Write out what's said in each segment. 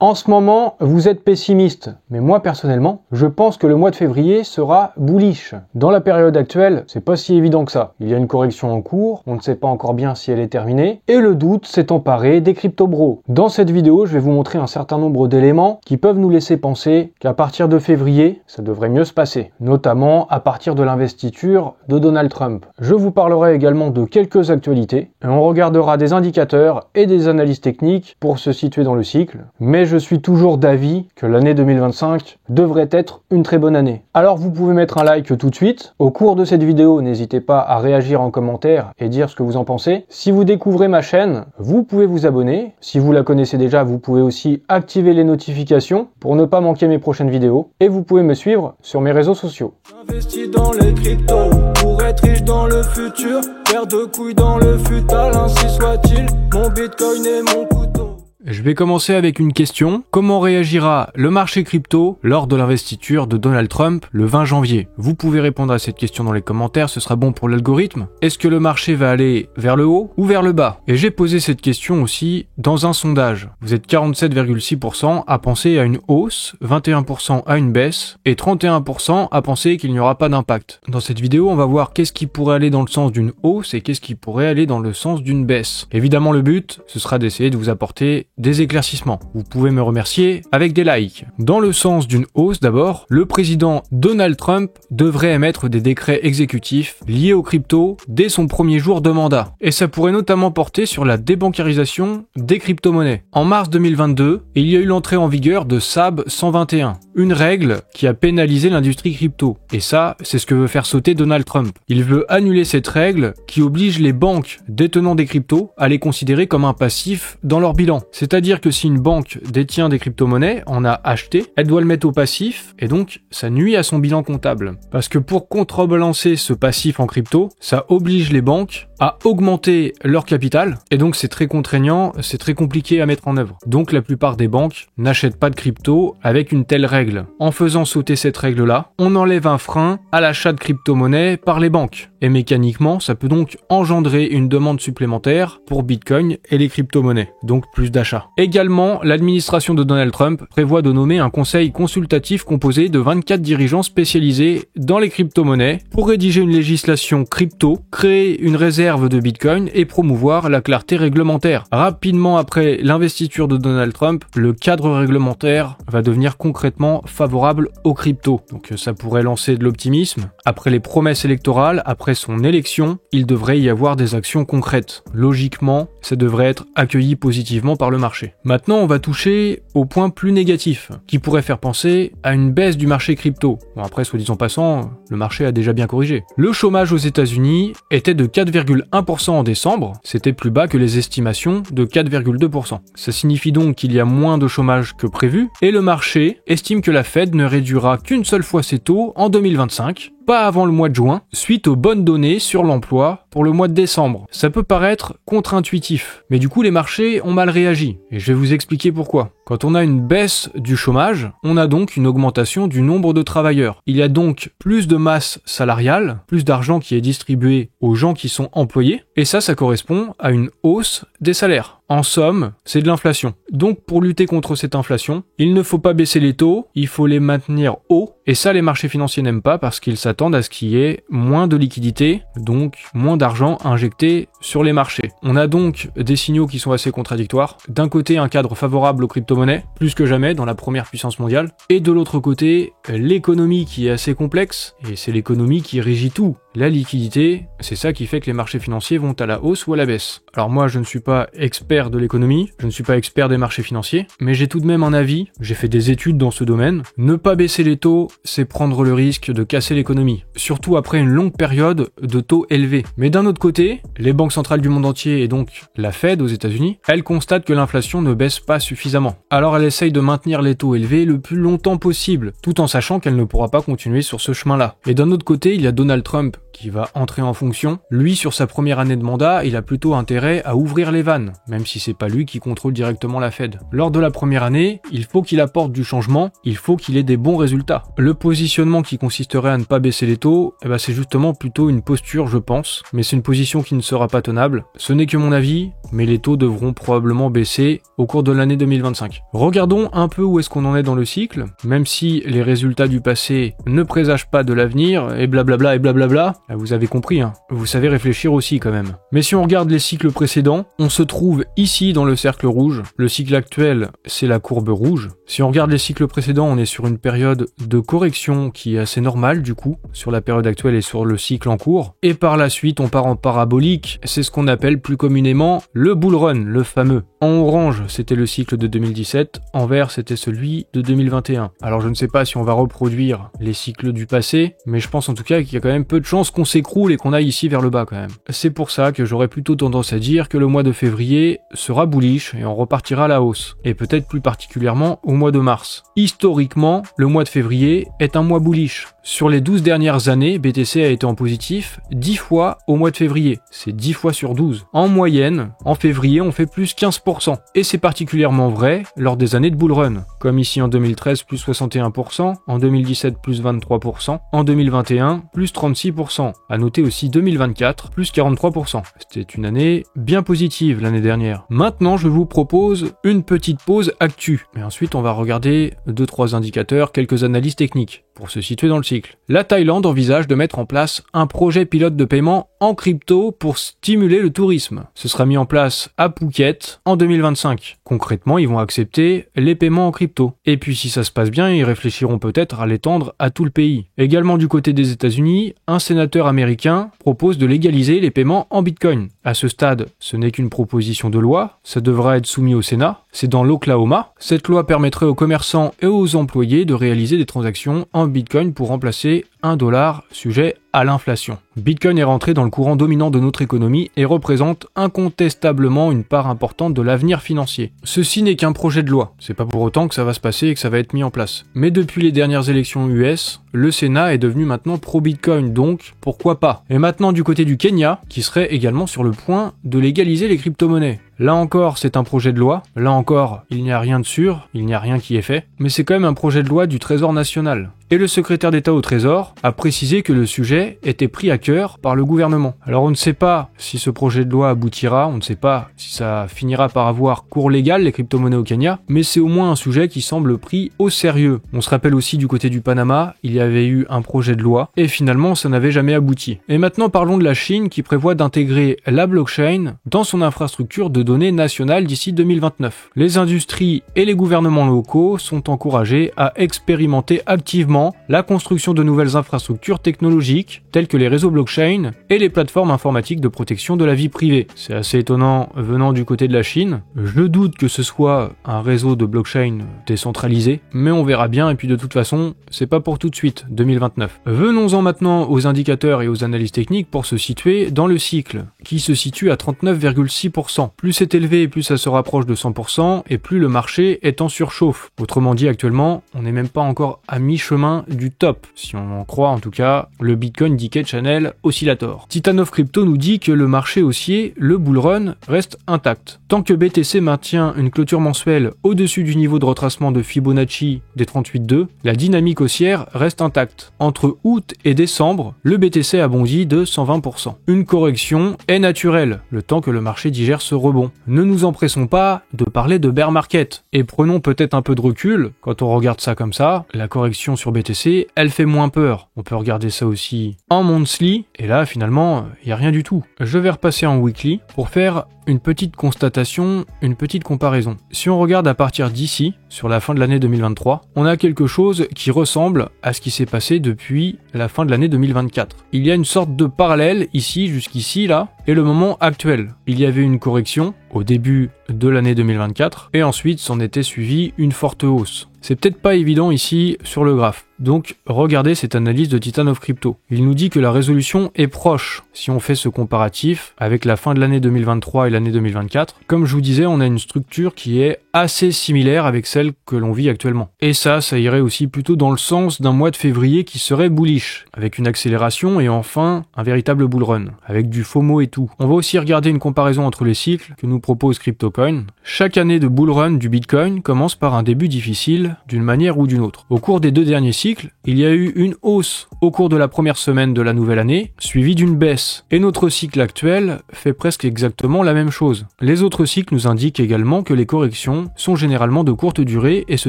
En ce moment, vous êtes pessimiste, mais moi personnellement, je pense que le mois de février sera bullish. Dans la période actuelle, c'est pas si évident que ça. Il y a une correction en cours, on ne sait pas encore bien si elle est terminée, et le doute s'est emparé des crypto-bros. Dans cette vidéo, je vais vous montrer un certain nombre d'éléments qui peuvent nous laisser penser qu'à partir de février, ça devrait mieux se passer, notamment à partir de l'investiture de Donald Trump. Je vous parlerai également de quelques actualités, et on regardera des indicateurs et des analyses techniques pour se situer dans le cycle, mais je suis toujours d'avis que l'année 2025 devrait être une très bonne année. Alors vous pouvez mettre un like tout de suite. Au cours de cette vidéo, n'hésitez pas à réagir en commentaire et dire ce que vous en pensez. Si vous découvrez ma chaîne, vous pouvez vous abonner. Si vous la connaissez déjà, vous pouvez aussi activer les notifications pour ne pas manquer mes prochaines vidéos. Et vous pouvez me suivre sur mes réseaux sociaux. Investi dans les cryptos pour être riche dans le futur, paire de couilles dans le futal, ainsi soit-il. Mon bitcoin et mon couteau. Je vais commencer avec une question. Comment réagira le marché crypto lors de l'investiture de Donald Trump le 20 janvier? Vous pouvez répondre à cette question dans les commentaires, ce sera bon pour l'algorithme. Est-ce que le marché va aller vers le haut ou vers le bas? Et j'ai posé cette question aussi dans un sondage. Vous êtes 47,6% à penser à une hausse, 21% à une baisse et 31% à penser qu'il n'y aura pas d'impact. Dans cette vidéo, on va voir qu'est-ce qui pourrait aller dans le sens d'une hausse et qu'est-ce qui pourrait aller dans le sens d'une baisse. Évidemment, le but, ce sera d'essayer de vous apporter des éclaircissements. Vous pouvez me remercier avec des likes. Dans le sens d'une hausse d'abord, le président Donald Trump devrait émettre des décrets exécutifs liés aux cryptos dès son premier jour de mandat. Et ça pourrait notamment porter sur la débancarisation des crypto-monnaies. En mars 2022, il y a eu l'entrée en vigueur de SAB 121, une règle qui a pénalisé l'industrie crypto. Et ça, c'est ce que veut faire sauter Donald Trump. Il veut annuler cette règle qui oblige les banques détenant des cryptos à les considérer comme un passif dans leur bilan. C'est-à-dire que si une banque détient des crypto-monnaies, en a acheté, elle doit le mettre au passif et donc ça nuit à son bilan comptable. Parce que pour contrebalancer ce passif en crypto, ça oblige les banques à augmenter leur capital et donc c'est très contraignant, c'est très compliqué à mettre en œuvre. Donc la plupart des banques n'achètent pas de crypto avec une telle règle. En faisant sauter cette règle-là, on enlève un frein à l'achat de crypto-monnaies par les banques. Et mécaniquement, ça peut donc engendrer une demande supplémentaire pour Bitcoin et les crypto-monnaies, donc plus d'achats. Également, l'administration de Donald Trump prévoit de nommer un conseil consultatif composé de 24 dirigeants spécialisés dans les crypto-monnaies pour rédiger une législation crypto, créer une réserve de Bitcoin et promouvoir la clarté réglementaire. Rapidement après l'investiture de Donald Trump, le cadre réglementaire va devenir concrètement favorable aux cryptos. Donc ça pourrait lancer de l'optimisme. Après les promesses électorales, après son élection, il devrait y avoir des actions concrètes. Logiquement, ça devrait être accueilli positivement par le marché. Maintenant, on va toucher au point plus négatif, qui pourrait faire penser à une baisse du marché crypto. Bon, après, soit dit en passant, le marché a déjà bien corrigé. Le chômage aux États-Unis était de 4,1% en décembre, c'était plus bas que les estimations de 4,2%. Ça signifie donc qu'il y a moins de chômage que prévu, et le marché estime que la Fed ne réduira qu'une seule fois ses taux en 2025, pas avant le mois de juin, suite aux bonnes données sur l'emploi pour le mois de décembre. Ça peut paraître contre-intuitif, mais du coup les marchés ont mal réagi, et je vais vous expliquer pourquoi. Quand on a une baisse du chômage, on a donc une augmentation du nombre de travailleurs. Il y a donc plus de masse salariale, plus d'argent qui est distribué aux gens qui sont employés, et ça correspond à une hausse des salaires. En somme, c'est de l'inflation. Donc pour lutter contre cette inflation, il ne faut pas baisser les taux, il faut les maintenir hauts, et ça les marchés financiers n'aiment pas parce qu'ils s'attendent à ce qu'il y ait moins de liquidités, donc moins d'argent injecté sur les marchés. On a donc des signaux qui sont assez contradictoires. D'un côté, un cadre favorable aux crypto-monnaies, plus que jamais dans la première puissance mondiale, et de l'autre côté, l'économie qui est assez complexe, et c'est l'économie qui régit tout. La liquidité, c'est ça qui fait que les marchés financiers vont à la hausse ou à la baisse. Alors moi, je ne suis pas expert de l'économie, je ne suis pas expert des marchés financiers, mais j'ai tout de même un avis, j'ai fait des études dans ce domaine. Ne pas baisser les taux, c'est prendre le risque de casser l'économie, surtout après une longue période de taux élevés. Mais d'un autre côté, les banques centrales du monde entier et donc la Fed aux États-Unis, elles constatent que l'inflation ne baisse pas suffisamment. Alors elle essaye de maintenir les taux élevés le plus longtemps possible, tout en sachant qu'elle ne pourra pas continuer sur ce chemin-là. Et d'un autre côté, il y a Donald Trump qui va entrer en fonction. Lui, sur sa première année de mandat, il a plutôt intérêt à ouvrir les vannes, même si c'est pas lui qui contrôle directement la Fed. Lors de la première année, il faut qu'il apporte du changement, il faut qu'il ait des bons résultats. le positionnement qui consisterait à ne pas baisser les taux, c'est justement plutôt une posture, je pense, mais c'est une position qui ne sera pas tenable. Ce n'est que mon avis, mais les taux devront probablement baisser au cours de l'année 2025. Regardons un peu où est-ce qu'on en est dans le cycle, même si les résultats du passé ne présagent pas de l'avenir, et blablabla et blablabla, vous avez compris, hein. Vous savez réfléchir aussi quand même. Mais si on regarde les cycles précédents, on se trouve ici dans le cercle rouge. Le cycle actuel, c'est la courbe rouge. Si on regarde les cycles précédents, on est sur une période de correction qui est assez normale du coup, sur la période actuelle et sur le cycle en cours. Et par la suite, on part en parabolique, c'est ce qu'on appelle plus communément le bull run, le fameux. En orange, c'était le cycle de 2017, en vert, c'était celui de 2021. Alors je ne sais pas si on va reproduire les cycles du passé, mais je pense en tout cas qu'il y a quand même peu de chances qu'on s'écroule et qu'on aille ici vers le bas quand même. C'est pour ça que j'aurais plutôt tendance à dire que le mois de février sera bullish et on repartira à la hausse, et peut-être plus particulièrement au mois de mars. Historiquement, le mois de février est un mois bullish. Sur les 12 dernières années, BTC a été en positif 10 fois au mois de février. C'est 10 fois sur 12. En moyenne, en février, on fait plus 15%. Et c'est particulièrement vrai lors des années de bull run. Comme ici en 2013, plus 61%, en 2017, plus 23%, en 2021, plus 36%. À noter aussi 2024, plus 43%. C'était une année bien positive l'année dernière. Maintenant, je vous propose une petite pause actu. Mais ensuite, on va regarder 2-3 indicateurs, quelques analyses techniques pour se situer dans le cycle. La Thaïlande envisage de mettre en place un projet pilote de paiement en crypto pour stimuler le tourisme. Ce sera mis en place à Phuket en 2025. Concrètement, ils vont accepter les paiements en crypto. Et puis si ça se passe bien, ils réfléchiront peut-être à l'étendre à tout le pays. Également du côté des États-Unis, un sénateur américain propose de légaliser les paiements en Bitcoin. À ce stade, ce n'est qu'une proposition de loi, ça devra être soumis au Sénat. C'est dans l'Oklahoma. Cette loi permettrait aux commerçants et aux employés de réaliser des transactions en Bitcoin pour remplacer $1 sujet à l'inflation. Bitcoin est rentré dans le courant dominant de notre économie et représente incontestablement une part importante de l'avenir financier. Ceci n'est qu'un projet de loi, c'est pas pour autant que ça va se passer et que ça va être mis en place. Mais depuis les dernières élections US, le Sénat est devenu maintenant pro-Bitcoin, donc pourquoi pas. Et maintenant du côté du Kenya, qui serait également sur le point de légaliser les crypto-monnaies. Là encore, c'est un projet de loi. Là encore, il n'y a rien de sûr, il n'y a rien qui est fait. Mais c'est quand même un projet de loi du Trésor national. Et le secrétaire d'État au Trésor a précisé que le sujet était pris à cœur par le gouvernement. Alors on ne sait pas si ce projet de loi aboutira, on ne sait pas si ça finira par avoir cours légal les crypto-monnaies au Kenya, mais c'est au moins un sujet qui semble pris au sérieux. On se rappelle aussi du côté du Panama, il y avait eu un projet de loi, et finalement ça n'avait jamais abouti. Et maintenant parlons de la Chine qui prévoit d'intégrer la blockchain dans son infrastructure de données nationales d'ici 2029. Les industries et les gouvernements locaux sont encouragés à expérimenter activement la construction de nouvelles infrastructures technologiques telles que les réseaux blockchain et les plateformes informatiques de protection de la vie privée. C'est assez étonnant venant du côté de la Chine. Je doute que ce soit un réseau de blockchain décentralisé, mais on verra bien et puis de toute façon, c'est pas pour tout de suite, 2029. Venons-en maintenant aux indicateurs et aux analyses techniques pour se situer dans le cycle, qui se situe à 39,6%. Plus c'est élevé et plus ça se rapproche de 100% et plus le marché est en surchauffe. Autrement dit, actuellement, on n'est même pas encore à mi-chemin du top, si on en croit en tout cas le Bitcoin Decay Channel Oscillator. Titanov Crypto nous dit que le marché haussier, le bull run, reste intact. Tant que BTC maintient une clôture mensuelle au-dessus du niveau de retracement de Fibonacci des 38,2, la dynamique haussière reste intacte. Entre août et décembre, le BTC a bondi de 120%. Une correction est naturelle, le temps que le marché digère ce rebond. Ne nous empressons pas de parler de bear market, et prenons peut-être un peu de recul, quand on regarde ça comme ça, la correction sur BTC, elle fait moins peur. On peut regarder ça aussi en monthly, et là finalement, il n'y a rien du tout. Je vais repasser en weekly pour faire une petite constatation, une petite comparaison. Si on regarde à partir d'ici, sur la fin de l'année 2023, on a quelque chose qui ressemble à ce qui s'est passé depuis la fin de l'année 2024. Il y a une sorte de parallèle ici, jusqu'ici, là, et le moment actuel. Il y avait une correction au début de l'année 2024, et ensuite s'en était suivi une forte hausse. C'est peut-être pas évident ici sur le graphe. Donc, regardez cette analyse de Titanov Crypto. Il nous dit que la résolution est proche si on fait ce comparatif avec la fin de l'année 2023 et l'année 2024. Comme je vous disais, on a une structure qui est assez similaire avec celle que l'on vit actuellement. Et ça irait aussi plutôt dans le sens d'un mois de février qui serait bullish, avec une accélération et enfin un véritable bull run, avec du FOMO et tout. On va aussi regarder une comparaison entre les cycles que nous propose CryptoCoin. Chaque année de bull run du Bitcoin commence par un début difficile d'une manière ou d'une autre. Au cours des 2 derniers cycles, il y a eu une hausse au cours de la première semaine de la nouvelle année, suivie d'une baisse. Et notre cycle actuel fait presque exactement la même chose. Les autres cycles nous indiquent également que les corrections sont généralement de courte durée et se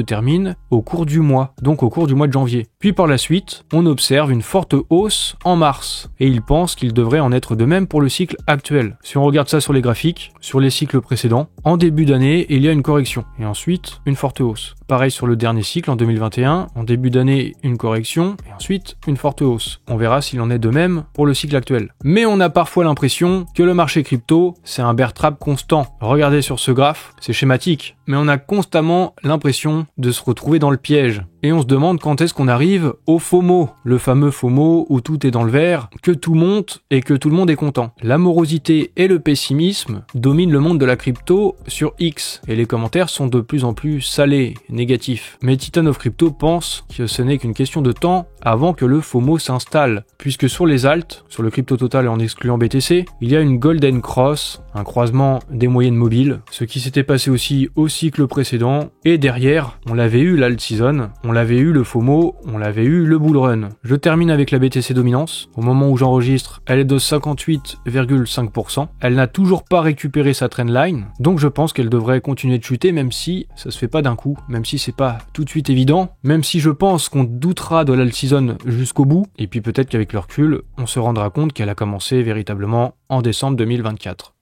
terminent au cours du mois, donc au cours du mois de janvier. Puis par la suite, on observe une forte hausse en mars, et il pense qu'il devrait en être de même pour le cycle actuel. Si on regarde ça sur les graphiques, sur les cycles précédents, en début d'année, il y a une correction, et ensuite une forte hausse. Pareil sur le dernier cycle en 2021, en début d'année, une correction, et ensuite une forte hausse. On verra s'il en est de même pour le cycle actuel. Mais on a parfois l'impression que le marché crypto, c'est un bear trap constant. Regardez sur ce graphe, c'est schématique, mais on a constamment l'impression de se retrouver dans le piège. Et on se demande quand est-ce qu'on arrive au FOMO, le fameux FOMO où tout est dans le vert, que tout monte et que tout le monde est content. La morosité et le pessimisme dominent le monde de la crypto sur X, et les commentaires sont de plus en plus salés, négatifs. Mais Titan of Crypto pense que ce n'est qu'une question de temps avant que le FOMO s'installe, puisque sur les alts, sur le crypto total et en excluant BTC, il y a une golden cross, un croisement des moyennes mobiles, ce qui s'était passé aussi au cycle précédent, et derrière, on l'avait eu l'alt season, on l'avait eu le FOMO, on l'avait eu le bull run. Je termine avec la BTC dominance. Au moment où j'enregistre, elle est de 58,5%. Elle n'a toujours pas récupéré sa trendline, donc je pense qu'elle devrait continuer de chuter, même si ça se fait pas d'un coup, même si c'est pas tout de suite évident, même si je pense qu'on doutera de l'alt season jusqu'au bout, et puis peut-être qu'avec le recul, on se rendra compte qu'elle a commencé véritablement en décembre 2024.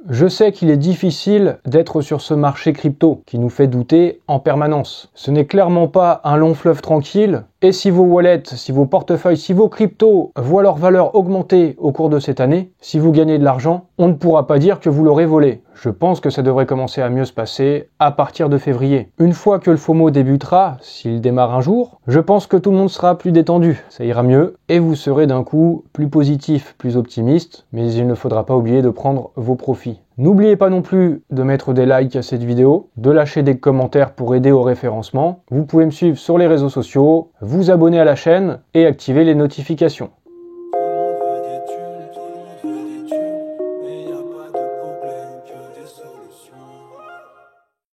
Je sais qu'il est difficile d'être sur ce marché crypto qui nous fait douter en permanence. Ce n'est clairement pas un long fleuve tranquille, et si vos wallets, si vos portefeuilles, si vos cryptos voient leur valeur augmenter au cours de cette année, si vous gagnez de l'argent, on ne pourra pas dire que vous l'aurez volé. Je pense que ça devrait commencer à mieux se passer à partir de février. Une fois que le FOMO débutera, s'il démarre un jour, je pense que tout le monde sera plus détendu, ça ira mieux, et vous serez d'un coup plus positif, plus optimiste, mais il ne faudra pas oublier de prendre vos profits. N'oubliez pas non plus de mettre des likes à cette vidéo, de lâcher des commentaires pour aider au référencement. Vous pouvez me suivre sur les réseaux sociaux, vous abonner à la chaîne et activer les notifications.